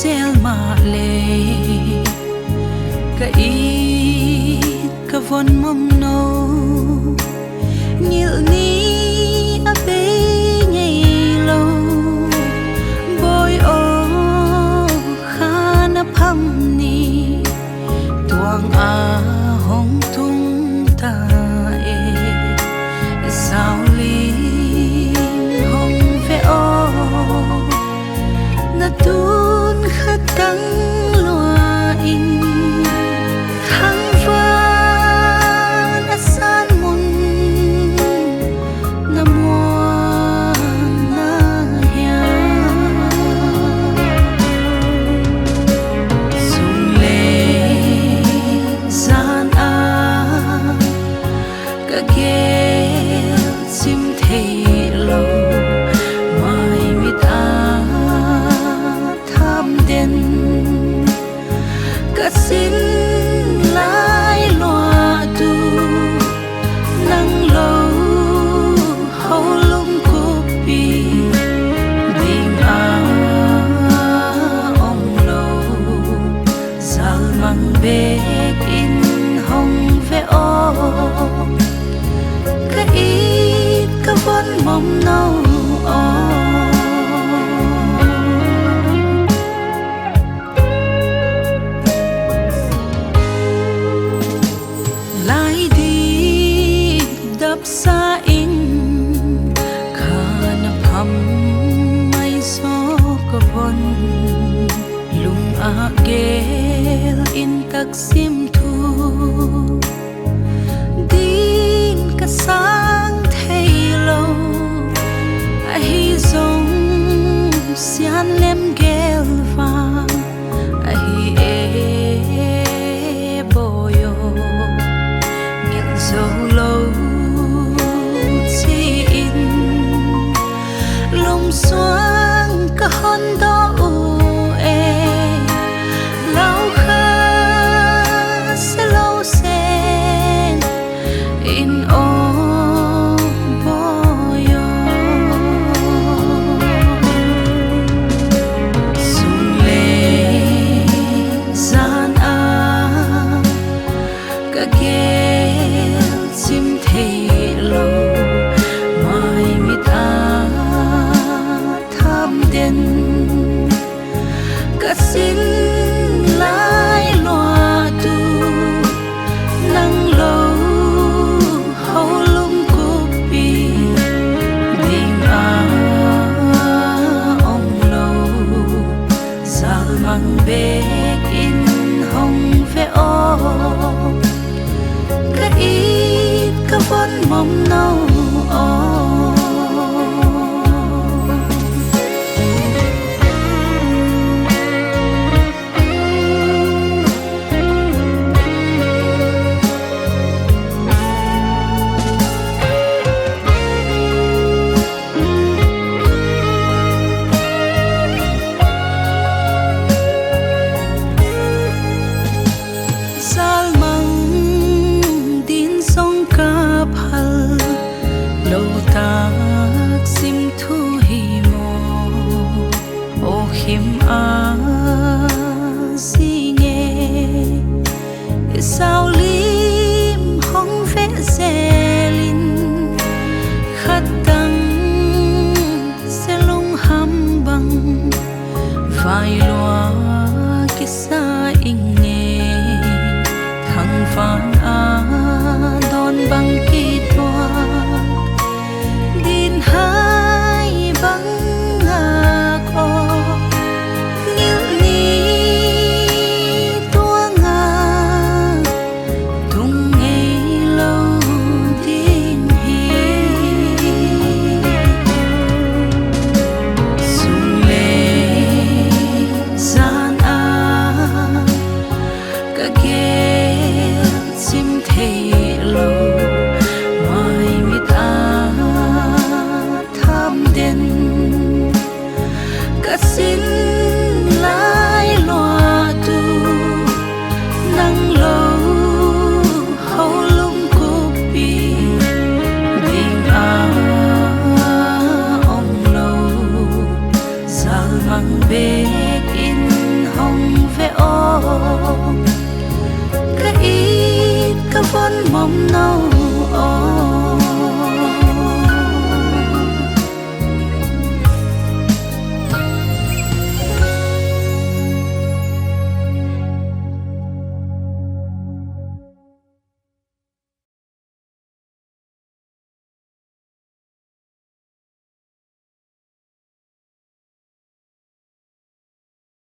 Zel ma le ka i ka von mom no nhil ni a be ngei lo boy o khana pham ni tuang a hong tung ta e sao li hong ve o na tu tang loa in thang van asan mun na mua na hia sung le zan a ka gel sim thei lo mai mi ta cả xin lái loa tu nắng lâu hậu lung cô pi đình ông lâu giờ mang bê in hồng ve ô cái ít cái vốn mong nâu sa in khana pham mai so ka von lung a gel in taksim thu din ka sang thei lo a hi zong sian lem gel vang a hi e boyo ngil zo lo xoang cả hôn đó u e lâu khá sẽ lâu sen in ô boyo sung le gian a cả gel sim thei lâu mai mi ta cả xin lái loa tu nắng lâu hậu lung cô pi đình ông lâu giờ mang bê in hồng ve ô cái ít cái vốn mong nâu lâu